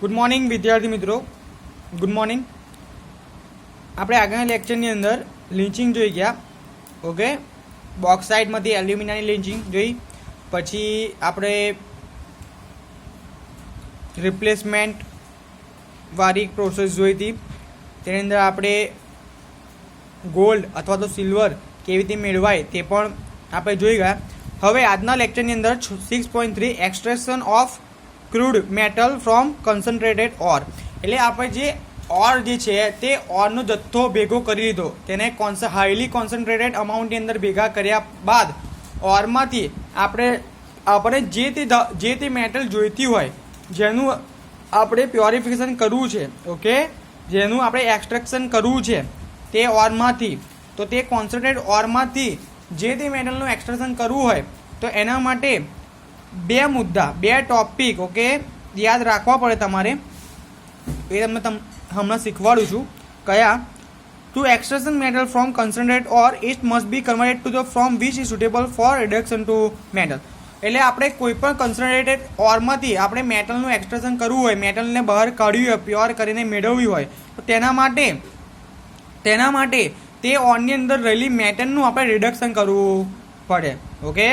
Good morning વિદ્યાર્થી મિત્રો. Good morning. આપણે આગળના લેક્ચરની અંદર લિંચિંગ જોઈ ગયા. ઓકે, બોક્સાઇટમાંથી એલ્યુમિનિયમની લિંચિંગ જોઈ, પછી આપણે રિપ્લેસમેન્ટ વાળી પ્રોસેસ જોઈ હતી. તેની અંદર આપણે ગોલ્ડ અથવા તો સિલ્વર કેવી રીતે મેળવાય તે પણ આપણે જોઈ ગયા. હવે આજના લેક્ચરની અંદર 6.3 extraction of crude metal from concentrated ore, એટલે આપણે જે ઓર જે છે તે ઓરનો જથ્થો ભેગો કરી લીધો, તેને હાઈલી કોન્સન્ટ્રેટેડ અમાઉન્ટની અંદર ભેગા કર્યા બાદ ઓરમાંથી આપણે જે તે મેટલ જોઈતી હોય, જેનું આપણે પ્યોરિફિકેશન કરવું છે, ઓકે, જેનું આપણે એક્સટ્રેક્શન કરવું છે તે ઓરમાંથી, તો તે કોન્સન્ટ્રેટેડ ઓરમાંથી જે તે મેટલનું એક્સટ્રેક્શન કરવું હોય તો એના માટે બે મુદ્દા, બે ટોપિક, ઓકે, યાદ રાખવા પડે તમારે. એ તમને હમણાં શીખવાડું છું. કયા? To extraction metal from concentrate ore it must be converted to the from which is suitable for reduction to metal. એટલે આપણે કોઈ પણ કન્સન્ટ્રેટેડ ઓરમાંથી આપણે મેટલનું એક્સટ્રેક્શન કરવું હોય, મેટલને બહાર કાઢવી હોય, પ્યોર કરીને મેળવવી હોય, તો તેના માટે તે ઓરની અંદર રહેલી મેટલનું આપણે રિડક્શન કરવું પડે. ઓકે,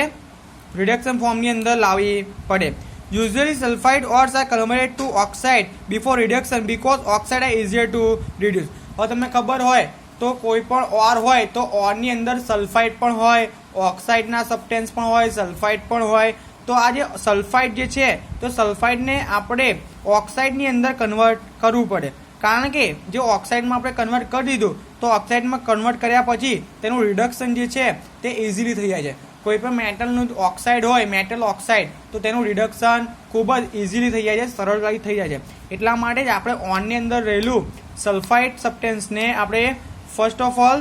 રિડક્શન ફોર્મની અંદર લાવવી પડે. Usually sulphide ores are converted to oxide before reduction because oxide are easier to reduce. હવે તમને ખબર હોય તો કોઈ પણ ઓર હોય તો ઓરની અંદર સલ્ફાઇડ પણ હોય, ઓક્સાઇડના સબસ્ટેન્સ પણ હોય, સલ્ફાઇડ પણ હોય. તો આ જે સલ્ફાઇડ જે છે તો સલ્ફાઇડને આપણે ઓક્સાઇડની અંદર કન્વર્ટ કરવું પડે, કારણ કે જે ઓક્સાઇડમાં આપણે કન્વર્ટ કરી દીધું તો ઓક્સાઇડમાં કન્વર્ટ કર્યા પછી તેનું રિડક્શન જે છે તે ઇઝીલી થઈ જાય છે. કોઈ પણ મેટલનું ઓક્સાઇડ હોય, મેટલ ઓક્સાઇડ, તો તેનું રિડક્શન ખૂબ જ ઇઝીલી થઈ જાય છે, સરળતાથી થઈ જાય છે. એટલા માટે જ આપણે ઓનની અંદર રહેલું સલ્ફાઇડ સબસ્ટેન્સને આપણે ફર્સ્ટ ઓફ ઓલ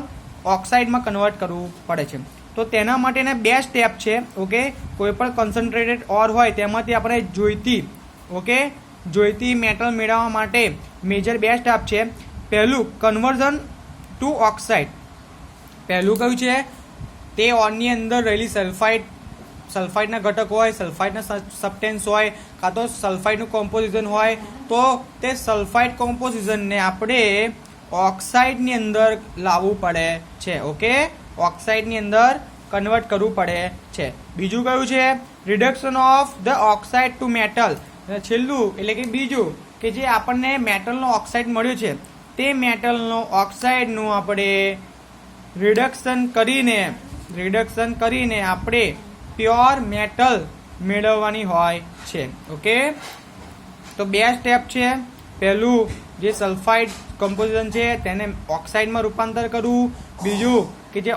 ઓક્સાઇડમાં કન્વર્ટ કરવું પડે છે. તો તેના માટેના બે સ્ટેપ છે. ઓકે, કોઈ પણ કન્સન્ટ્રેટેડ ઓર હોય તેમાંથી આપણે જોઈતી મેટલ મેળવવા માટે મેજર બે સ્ટેપ છે. પહેલું કન્વર્ઝન ટુ ઓક્સાઇડ. પહેલું કયું છે? તે ઓરની અંદર રહેલી સલ્ફાઇડના ઘટક હોય, સલ્ફાઇડના સબસ્ટેન્સ હોય, કાં તો સલ્ફાઇડનું કોમ્પોઝિશન હોય, તો તે સલ્ફાઇડ કોમ્પોઝિશનને આપણે ઓક્સાઇડની અંદર લાવવું પડે છે. ઓકે, ઓક્સાઇડની અંદર કન્વર્ટ કરવું પડે છે. બીજું કયું છે? Reduction of the oxide to metal. છેલ્લું એટલે કે બીજું કે જે આપણને મેટલનો ઓક્સાઇડ મળ્યો છે તે મેટલનો ઓક્સાઇડનું આપણે રિડક્શન કરીને આપણે પ્યોર મેટલ મેળવવાની હોય છે. ઓકે, તો બે સ્ટેપ છે. પહેલું જે સલ્ફાઇડ કમ્પોઝિશન છે તેને ઓક્સાઇડમાં રૂપાંતર કરવું, બીજું કે જે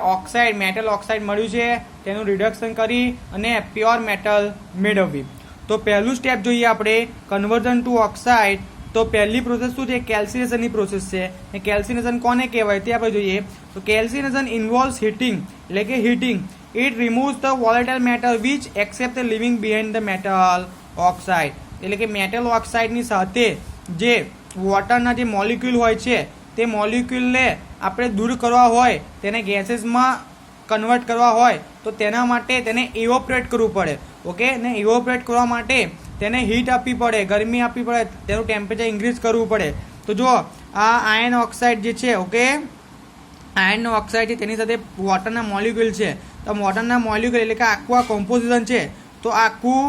મેટલ ઓક્સાઇડ મળ્યું છે તેનું રિડક્શન કરી અને પ્યોર મેટલ મેળવવી. તો પહેલું સ્ટેપ જોઈએ આપણે કન્વર્ઝન ટુ ઓક્સાઇડ. તો પહેલી પ્રોસેસ શું છે? કેલ્સિનેશનની પ્રોસેસ છે. એ કેલ્સિનેશન કોને કહેવાય તે આપણે જોઈએ. તો કેલ્સિનેશન ઇન્વોલ્વ્સ હીટિંગ, એટલે કે heating. It રિમૂવ્સ the volatile metal which accept the living behind the metal oxide. એટલે કે મેટલ ઓક્સાઇડની સાથે જે વોટરના જે મોલિક્યુલ હોય છે તે મોલિક્યુલને આપણે દૂર કરવા હોય, તેને ગેસીસમાં કન્વર્ટ કરવા હોય તો તેના માટે તેને ઇવોપરેટ કરવું પડે. ઓકે, ને ઇવોપરેટ કરવા માટે તેને હીટ આપવી પડે, ગરમી આપવી પડે, તેનું ટેમ્પરેચર ઇન્ક્રીઝ કરવું પડે. તો જો આ આયર્ન ઓક્સાઇડ જે છે, ઓકે, આયર્નનો ઓક્સાઇડ છે તેની સાથે વોટરના મોલિક્યુલ છે. તો વોટરના મોલિક્યુલ એટલે કે આખું આ કોમ્પોઝિશન છે, તો આખું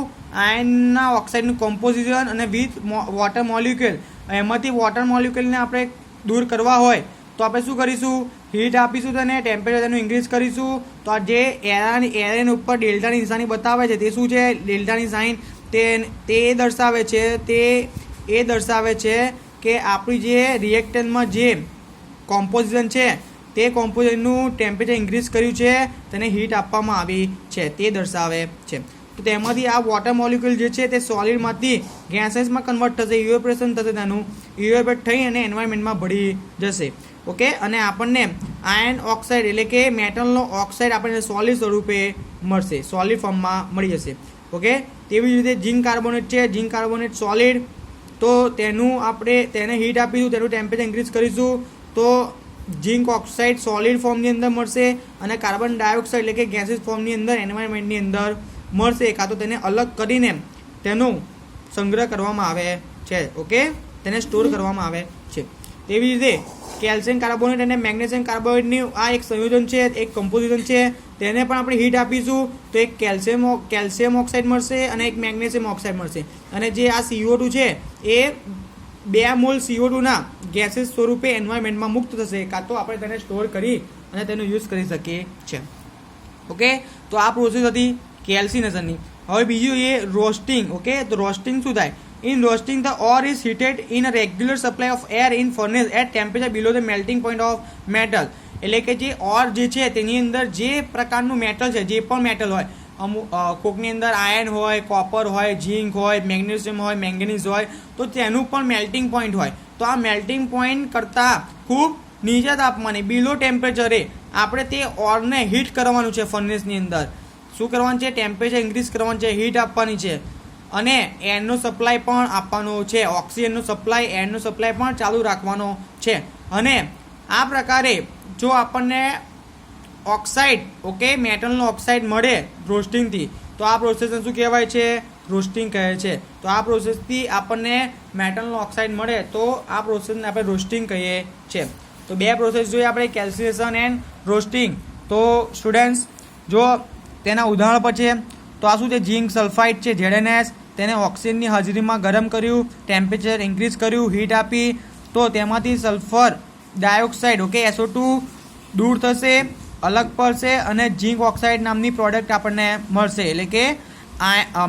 આયર્નના ઓક્સાઇડનું કોમ્પોઝિશન અને વિથ વોટર મોલિક્યુલ, એમાંથી વોટર મોલિક્યુલને આપણે દૂર કરવા હોય તો આપણે શું કરીશું? હીટ આપીશું, તેને ટેમ્પરેચર તેનું ઇન્ક્રીઝ કરીશું. તો આ જે એરેન ઉપર ડેલ્ટાની નિશાની બતાવે છે તે શું છે? ડેલ્ટાની સાઇન તે દર્શાવે છે કે આપણી જે રિએક્ટન્ટમાં જે કોમ્પોઝિશન છે તે કોમ્પોઝિશનનું ટેમ્પરેચર ઇન્ક્રીઝ કર્યું છે, તેને હીટ આપવામાં આવી છે, તે દર્શાવે છે. તો તેમાંથી આ વોટર મોલિક્યુલ જે છે તે સોલિડમાંથી ગેસેસમાં કન્વર્ટ થશે, ઇવેપોરેશન થશે, તેનું ઇવેપોરેટ થઈ અને એન્વાયરમેન્ટમાં ભળી જશે. ઓકે, અને આપણને આયર્ન ઓક્સાઇડ એટલે કે મેટલનો ઓક્સાઇડ આપણને સોલિડ સ્વરૂપે મળશે, સોલિડ ફોર્મમાં મળી જશે. ઓકે, તેવી જ રીતે ઝિંક કાર્બોનેટ છે. ઝિંક કાર્બોનેટ સોલિડ, તો તેને હીટ આપીશું, તેનું ટેમ્પરેચર ઇન્ક્રીઝ કરીશું તો ઝિંક ઓક્સાઇડ સોલિડ ફોર્મની અંદર મળશે, અને કાર્બન ડાયોક્સાઇડ એટલે કે ગેસીસ ફોર્મની અંદર એન્વાયરમેન્ટની અંદર મળશે, કાં તો તેને અલગ કરીને તેનો સંગ્રહ કરવામાં આવે છે. ઓકે, તેને સ્ટોર કરવામાં આવે છે. તેવી રીતે કેલ્શિયમ કાર્બોનેટ અને મેગ્નેશિયમ કાર્બોનેટની આ એક સંયોજન છે, એક કમ્પોઝિશન છે. તેને પણ આપણે હીટ આપીશું તો એક કેલ્શિયમ ઓક્સાઇડ મળશે અને એક મેગ્નેશિયમ ઓક્સાઇડ મળશે. અને જે આ CO2 છે એ 2 મોલ CO2 ના ગેસીસ સ્વરૂપે એન્વાયરમેન્ટમાં મુક્ત થશે, કાં તો આપણે તેને સ્ટોર કરી અને તેનો યુઝ કરી શકીએ છીએ. ઓકે, તો આ પ્રોસેસ હતી કેલ્સિનેશનની. હવે બીજું એ રોસ્ટિંગ. ઓકે, તો રોસ્ટિંગ શું થાય? In roasting, the ore is heated in a regular supply of air in furnace at temperature below the melting point of metal. એટલે કે જે ઓર જે છે તેની અંદર જે પ્રકારનું મેટલ છે, જે પણ મેટલ હોય, કોકની અંદર આયર્ન હોય, કોપર હોય, ઝીંક હોય, મેગ્નેશિયમ હોય, મેંગેનીઝ હોય, તો તેનું પણ મેલ્ટિંગ પોઈન્ટ હોય. તો આ મેલ્ટિંગ પોઈન્ટ કરતાં ખૂબ નીચા તાપમાને બિલો ટેમ્પરેચરે આપણે તે ઓરને હીટ કરવાનું છે. ફર્નેસની અંદર શું કરવાનું છે? ટેમ્પરેચર ઇન્ક્રીઝ કરવાનું છે, હીટ આપવાની છે અને એરનો સપ્લાય પણ આપવાનો છે. ઓક્સિજનનો સપ્લાય, એરનો સપ્લાય પણ ચાલુ રાખવાનો છે. અને આ પ્રકારે જો આપણને ઓક્સાઇડ, ઓકે, મેટલનો ઓક્સાઇડ મળે રોસ્ટિંગથી, તો આ પ્રોસેસને શું કહેવાય છે? રોસ્ટિંગ કહે છે. તો આ પ્રોસેસથી આપણને મેટલનો ઓક્સાઇડ મળે તો આ પ્રોસેસને આપણે રોસ્ટિંગ કહીએ છીએ. તો 2 પ્રોસેસ જોઈએ આપણે, કેલ્સિનેશન એન્ડ રોસ્ટિંગ. તો સ્ટુડન્ટ્સ જો તેના ઉદાહરણ પર છે તો આ શું છે? ઝીંક સલ્ફાઇડ છે, ZnS. તેને ઓક્સિજનની હાજરીમાં ગરમ કર્યું, ટેમ્પરેચર ઇન્ક્રીઝ કર્યું, હીટ આપી, તો તેમાંથી સલ્ફર ડાયોક્સાઇડ, ઓકે, SO2 દૂર થશે, અલગ પડશે અને ઝીંક ઓક્સાઇડ નામની પ્રોડક્ટ આપણને મળશે, એટલે કે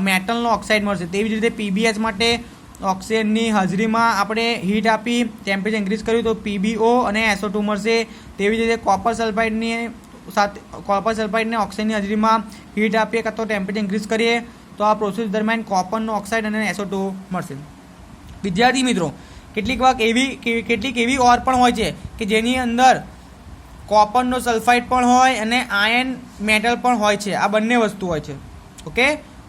મેટલનો ઓક્સાઇડ મળશે. તેવી જ રીતે PbS માટે ઓક્સિજનની હાજરીમાં આપણે હીટ આપી, ટેમ્પરેચર ઇન્ક્રીઝ કર્યું તો PbO અને SO2 મળશે. તેવી જ રીતે કોપર સલ્ફાઇડને ઓક્સિજનની હાજરીમાં હીટ આપીએ કાં તો ટેમ્પરેચર ઇન્ક્રીઝ કરીએ તો આ પ્રોસેસ દરમિયાન કોપરનો ઓક્સાઇડ અને SO2 મળશે. વિદ્યાર્થી મિત્રો, કેટલીક એવી ઓર પણ હોય છે કે જેની અંદર કોપરનો સલ્ફાઇડ પણ હોય અને આયર્ન મેટલ પણ હોય છે. આ બંને વસ્તુ હોય છે. ઓકે,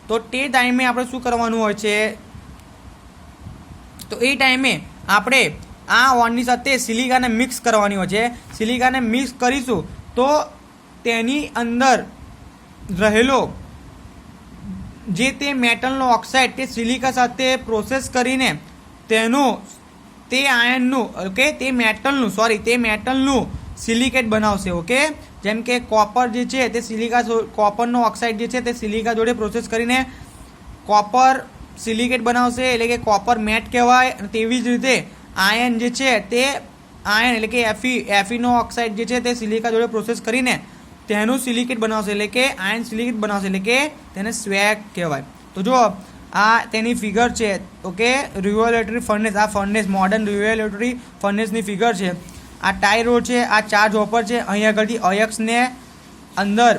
તો તે ટાઈમે આપણે શું કરવાનું હોય છે? તો એ ટાઈમે આપણે આ ઓરની સાથે સિલિકાને મિક્સ કરવાની હોય છે. સિલિકાને મિક્સ કરીશું તો તેની અંદર રહેલો જે તે મેટલનો ઓક્સાઇડ તે સિલિકા સાથે પ્રોસેસ કરીને તે આયર્નનું, ઓકે, તે મેટલનું સિલિકેટ બનાવશે. ઓકે, જેમ કે કોપર જે છે તે કોપરનો ઓક્સાઇડ જે છે તે સિલિકા જોડે પ્રોસેસ કરીને કોપર સિલિકેટ બનાવશે, એટલે કે કોપર મેટ કહેવાય. તેવી જ રીતે આયર્ન જે છે તે આયર્ન એટલે કે Fe નો ઓક્સાઇડ જે છે તે સિલિકા જોડે પ્રોસેસ કરીને તેનું સિલિકેટ બનાવશે, એટલે કે આયર્ન સિલિકેટ બનાવશે, એટલે કે તેને સ્વેગ કહેવાય. તો જો આ તેની ફિગર છે. ઓકે, રિવોલ્યુટરી ફર્નેસ, આ ફર્નેસ મોડર્ન રિવોલ્યુટરી ફર્નેસની ફિગર છે. આ ટાઈ રોડ છે, આ 4 હોપર છે. અહીં આગળથી અયક્સને અંદર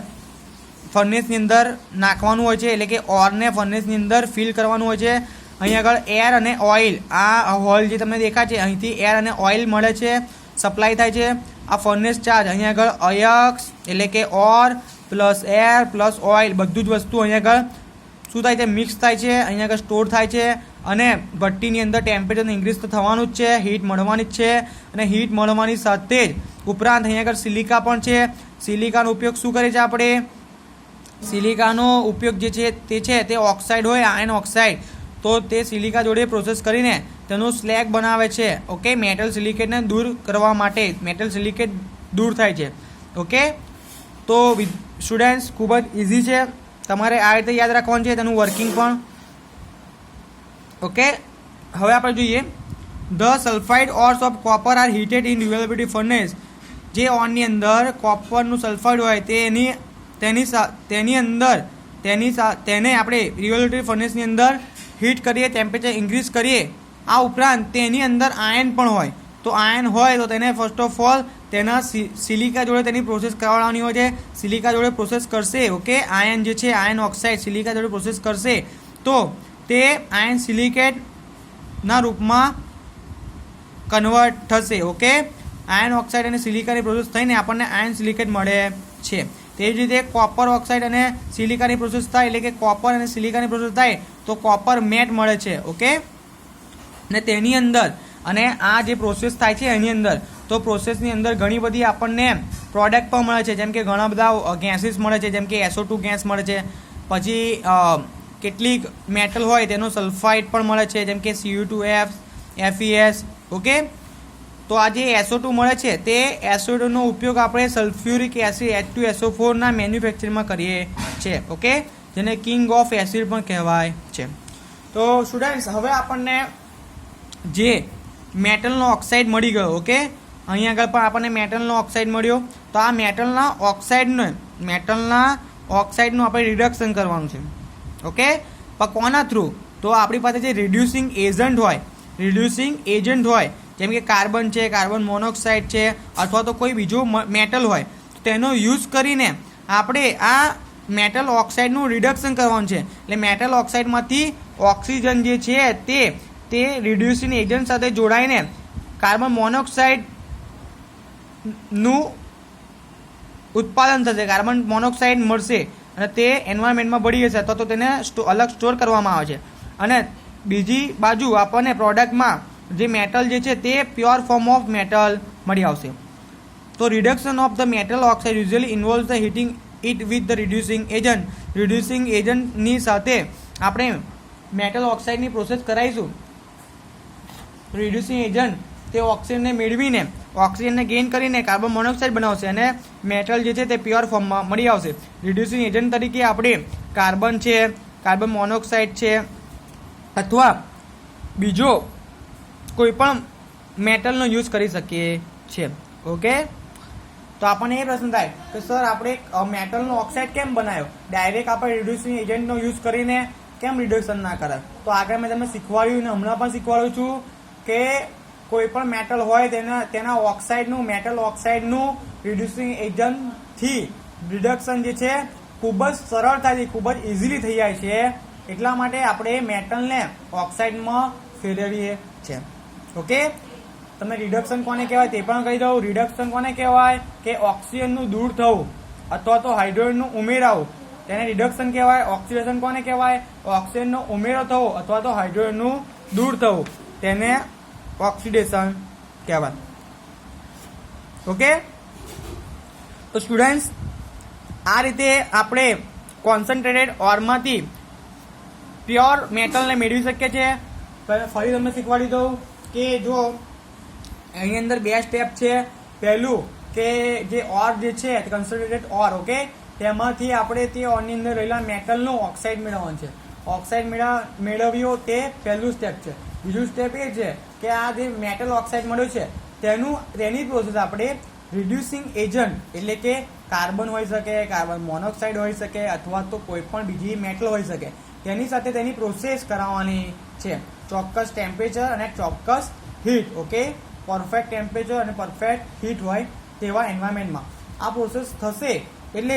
ફર્નેસની અંદર નાખવાનું હોય છે, એટલે કે ઓરને ફર્નેસની અંદર ફિલ કરવાનું હોય છે. અહીં આગળ એર અને ઓઇલ, આ હોલ જે તમને દેખાય છે અહીંથી એર અને ઓઇલ મળે છે, સપ્લાય થાય છે. આ ફર્નેસ ચાર્જ અહીં આગળ અયક્સ એટલે કે ઓર પ્લસ એર પ્લસ ઓઇલ બધું જ વસ્તુ અહીં આગળ શું થાય છે? મિક્સ થાય છે, અહીં આગળ સ્ટોર થાય છે અને ભઠ્ઠીની અંદર ટેમ્પરેચર ઇન્ક્રીઝ તો થવાનું જ છે, હીટ મળવાની જ છે. અને હીટ મળવાની સાથે જ ઉપરાંત અહીં આગળ સિલિકા પણ છે. સિલિકાનો ઉપયોગ શું કરે છે આપણે? સિલિકાનો ઉપયોગ જે છે તે ઓક્સાઇડ હોય, આયર્ન ઓક્સાઇડ, તો તે સિલિકા જોડે પ્રોસેસ કરીને તેનું સ્લેગ બનાવે છે. ઓકે, મેટલ સિલિકેટને દૂર કરવા માટે મેટલ સિલિકેટ દૂર થાય છે. ઓકે, તો સ્ટુડન્ટ્સ ખૂબ જ ઇઝી છે, તમારે આ રીતે યાદ રાખવાનું છે, તેનું વર્કિંગ પણ. ઓકે, હવે આપણે જોઈએ the sulphide ores of copper are heated in reverberatory furnace. જે ઓરની અંદર કોપરનું સલ્ફાઇડ હોય તેને આપણે રિવોલ્યુટરી ફર્નેસની અંદર હીટ કરીએ, ટેમ્પરેચર ઇન્ક્રીઝ કરીએ. આ ઉપરાંત તેની અંદર આયર્ન પણ હોય, તો આયર્ન હોય તો તેને ફર્સ્ટ ઓફ ઓલ તેના સિલિકા જોડે તેની પ્રોસેસ કરવાની હોય છે. સિલિકા જોડે પ્રોસેસ કરશે. ઓકે, આયર્ન જે છે આયર્ન ઓક્સાઇડ સિલિકા જોડે પ્રોસેસ કરશે તો તે આયર્ન સિલિકેટના રૂપમાં કન્વર્ટ થશે. ઓકે, આયર્ન ઓક્સાઇડ અને સિલિકાની પ્રોસેસ થઈને આપણને આયર્ન સિલિકેટ મળે છે. તેવી જ રીતે કોપર ઓક્સાઇડ અને સિલિકાની પ્રોસેસ થાય, એટલે કે કોપર અને સિલિકાની પ્રોસેસ થાય તો કોપર મેટ મળે છે. ઓકે, ને તેની અંદર અને આ જે પ્રોસેસ થાય છે એની અંદર, તો પ્રોસેસની અંદર ઘણી બધી આપણને પ્રોડક્ટ પણ મળે છે, જેમ કે ઘણા બધા ગેસીસ મળે છે, જેમ કે SO2 ગેસ મળે છે, પછી કેટલીક મેટલ હોય તેનો સલ્ફાઇડ પણ મળે છે, જેમ કે Cu2f, FeS. ઓકે, તો આ જે SO2 મળે છે તે SO2 નો ઉપયોગ આપણે સલ્ફ્યુરિક એસિડ H2SO4 ના મેન્યુફેક્ચરિંગમાં કરીએ છીએ. ઓકે, જેને કિંગ ઓફ એસિડ પણ કહેવાય છે. તો સ્ટુડન્ટ્સ, હવે આપણને જે મેટલનો ઓક્સાઇડ મળી ગયો. ઓકે, અહીંયા આગળ પણ આપણને મેટલનો ઓક્સાઇડ મળ્યો. તો આ મેટલના ઓક્સાઇડનું આપણે રિડક્શન કરવાનું છે. ઓકે, પણ કોના થ્રુ? તો આપણી પાસે જે રિડ્યુસિંગ એજન્ટ હોય જેમ કે કાર્બન છે, કાર્બન મોનોક્સાઇડ છે, અથવા તો કોઈ બીજું મેટલ હોય, તેનો યુઝ કરીને આપણે આ મેટલ ઓક્સાઇડનું રિડક્શન કરવાનું છે. એટલે મેટલ ઓક્સાઇડમાંથી ઓક્સિજન જે છે તે રિડ્યુસિંગ એજન્ટ સાથે જોડાઈને કાર્બન મોનોક્સાઇડનું ઉત્પાદન થશે, કાર્બન મોનોક્સાઇડ મળશે અને તે એન્વાયરમેન્ટમાં ભળી જશે અથવા તો તેને અલગ સ્ટોર કરવામાં આવે છે. અને બીજી બાજુ આપણને પ્રોડક્ટમાં જે મેટલ જે છે તે પ્યોર ફોર્મ ઓફ મેટલ મળી આવશે. તો reduction of the metal oxide usually ઇન્વોલ્વ્સ the heating it with the reducing agent. Reducing એજન્ટની સાથે આપણે મેટલ ઓક્સાઇડની પ્રોસેસ કરાવીશું. રિડ્યુસિંગ એજન્ટ તે ઓક્સિજનને મેળવીને ઓક્સિજનને ગેઇન કરીને કાર્બન મોનોક્સાઇડ બનાવશે અને મેટલ જે છે તે પ્યોર ફોર્મમાં મળી આવશે. રિડ્યુસિંગ એજન્ટ તરીકે આપણે કાર્બન છે, કાર્બન મોનોક્સાઇડ છે, અથવા બીજો કોઈ પણ મેટલનો યુઝ કરી શકીએ છીએ. ઓકે, તો આપણને એ પ્રશ્ન થાય કે સર આપણે મેટલનો ઓક્સાઇડ કેમ બનાવ્યો? ડાયરેક્ટ આપણે રિડ્યુસિંગ એજન્ટનો યુઝ કરીને કેમ રિડક્શન ના કરાય? તો આગળ મેં તમને શીખવાડ્યું ને હમણાં પણ શીખવાડું છું કે કોઈ પણ મેટલ હોય તેના ઓક્સાઇડનું મેટલ ઓક્સાઇડનું રિડ્યુસિંગ એજન્ટથી રિડક્શન જે છે ખૂબ જ સરળતાથી ખૂબ જ ઇઝીલી થઈ જાય છે. એટલા માટે આપણે મેટલને ઓક્સાઇડમાં ફેરવીએ છીએ. ઓકે, તમે રિડક્શન કોને કહેવાય તે પણ કહી દઉં. રિડક્શન કોને કહેવાય કે ઓક્સિજનનું દૂર થવું અથવા તો હાઇડ્રોજનનું ઉમેરાવું તેને રિડક્શન કહેવાય. ઓક્સિડેશન કોને કહેવાય? ઓક્સિજનનો ઉમેરો થવો અથવા તો હાઇડ્રોજનનું દૂર થવું તેને ઓક્સિડેશન કહેવાય. ઓકે, તો સ્ટુડન્ટ્સ, આ રીતે આપણે કોન્સન્ટ્રેટેડ ઓરમાંથી પ્યોર મેટલને મેળવી શકીએ છીએ. ફરી તમને શીખવાડી દઉં કે જો એની અંદર બે સ્ટેપ છે. પહેલું કે જે ઓર જે છે કોન્સન્ટ્રેટેડ ઓર, ઓકે, તેમાંથી આપણે તે ઓરની અંદર રહેલા મેટલનું ઓક્સાઇડ મેળવવાનું છે. ઓક્સાઇડ મેળવ્યો તે પહેલું સ્ટેપ છે. બીજું સ્ટેપ એ છે કે આ જે મેટલ ઓક્સાઇડ મળ્યો છે તેની પ્રોસેસ આપણે રિડ્યુસિંગ એજન્ટ એટલે કે કાર્બન હોઈ શકે, કાર્બન મોનોક્સાઇડ હોઈ શકે, અથવા તો કોઈ પણ બીજી મેટલ હોઈ શકે, તેની સાથે તેની પ્રોસેસ કરાવવાની છે. ચોક્કસ ટેમ્પરેચર અને ચોક્કસ હીટ. ઓકે, પરફેક્ટ ટેમ્પરેચર અને પરફેક્ટ હીટ હોય તેવા એન્વાયરમેન્ટમાં આ પ્રોસેસ થશે. એટલે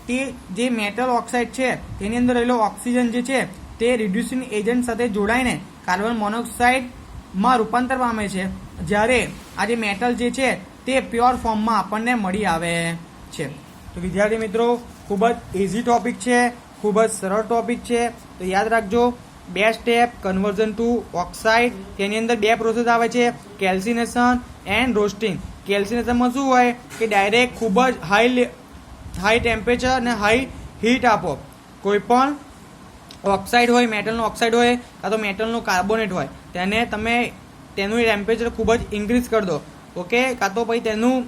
તે જે મેટલ ઓક્સાઇડ છે તેની અંદર રહેલો ઓક્સિજન જે છે તે રિડ્યુસિંગ એજન્ટ સાથે જોડાઈને કાર્બન મોનોક્સાઇડમાં રૂપાંતર પામે છે, જ્યારે આ જે મેટલ જે છે તે પ્યોર ફોર્મમાં આપણને મળી આવે છે. તો વિદ્યાર્થી મિત્રો, ખૂબ જ ઇઝી ટોપિક છે, ખૂબ જ સરળ ટોપિક છે. તો યાદ રાખજો, બે સ્ટેપ કન્વર્ઝન ટુ ઓક્સાઇડ. તેની અંદર બે પ્રોસેસ આવે છે, કેલ્સિનેશન એન્ડ રોસ્ટિંગ. કેલ્સિનેશનમાં શું હોય કે ડાયરેક્ટ ખૂબ જ હાઈ ટેમ્પરેચર અને હાઈ હીટ આપો. કોઈ પણ ઓક્સાઇડ હોય, મેટલનો ઓક્સાઇડ હોય કાં તો મેટલનો કાર્બોનેટ હોય, તેનું ટેમ્પરેચર ખૂબ જ ઇન્ક્રીઝ કરી દો. ઓકે, કાં તો પછી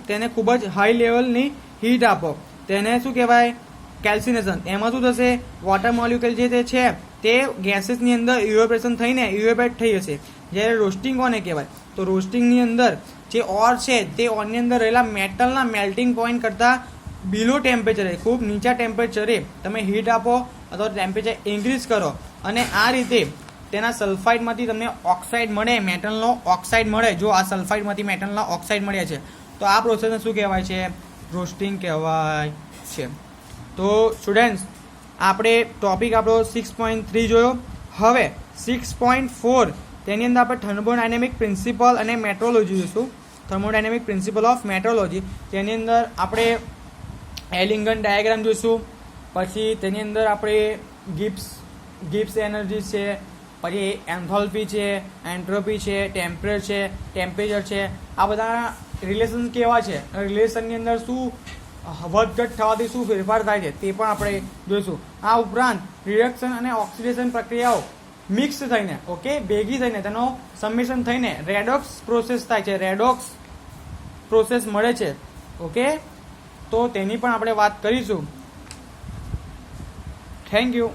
તેને ખૂબ જ હાઈ લેવલની હીટ આપો. તેને શું કહેવાય? કેલ્સિનેશન. એમાં શું થશે? વોટર મોલિક્યુલ જે છે તે ગેસીસની અંદર ઇવેપોરેશન થઈને ઇવેપોરેટ થઈ જશે. જ્યારે રોસ્ટિંગ કોને કહેવાય? તો રોસ્ટિંગની અંદર જે ઓર છે તે ઓરની અંદર રહેલા મેટલના મેલ્ટિંગ પોઈન્ટ કરતાં બિલો ટેમ્પરેચરે, ખૂબ નીચા ટેમ્પરેચરે તમે હીટ આપો અથવા ટેમ્પરેચર ઇન્ક્રીઝ કરો અને આ રીતે તેના સલ્ફાઇડમાંથી તમને ઓક્સાઇડ મળે, મેટલનો ઓક્સાઇડ મળે. જો આ સલ્ફાઇડમાંથી મેટલના ઓક્સાઇડ મળ્યા છે તો આ પ્રોસેસને શું કહેવાય છે? રોસ્ટિંગ કહેવાય છે. તો સ્ટુડન્ટ્સ, આપણે ટોપિક આપણો 6.3 જોયો. હવે 6.4 તેની અંદર આપણે થર્મોડાયનેમિક પ્રિન્સિપલ અને મેટ્રોલોજી જોઈશું. થર્મોડાયનેમિક પ્રિન્સિપલ ઓફ મેટ્રોલોજી, તેની અંદર આપણે એલિંગન ડાયાગ્રામ જોઈશું. પછી તેની અંદર આપણે ગિબ્સ એનર્જી છે, પછી એન્થોલ્પી છે, એન્ટ્રોપી છે, ટેમ્પરેચર છે, આ બધા રિલેશન કેવા છે, રિલેશનની અંદર શું વધઘટ થવાથી શું ફેરફાર થાય છે તે પણ આપણે જોઈશું. આ ઉપરાંત રિડક્શન અને ઓક્સિડેશન પ્રક્રિયાઓ મિક્સ થઈને ઓકે ભેગી થઈને તેનો સમિશન થઈને રેડોક્સ પ્રોસેસ થાય છે, રેડોક્સ પ્રોસેસ મળે છે. ઓકે, તો તેની પણ આપણે વાત કરીશું. Thank you.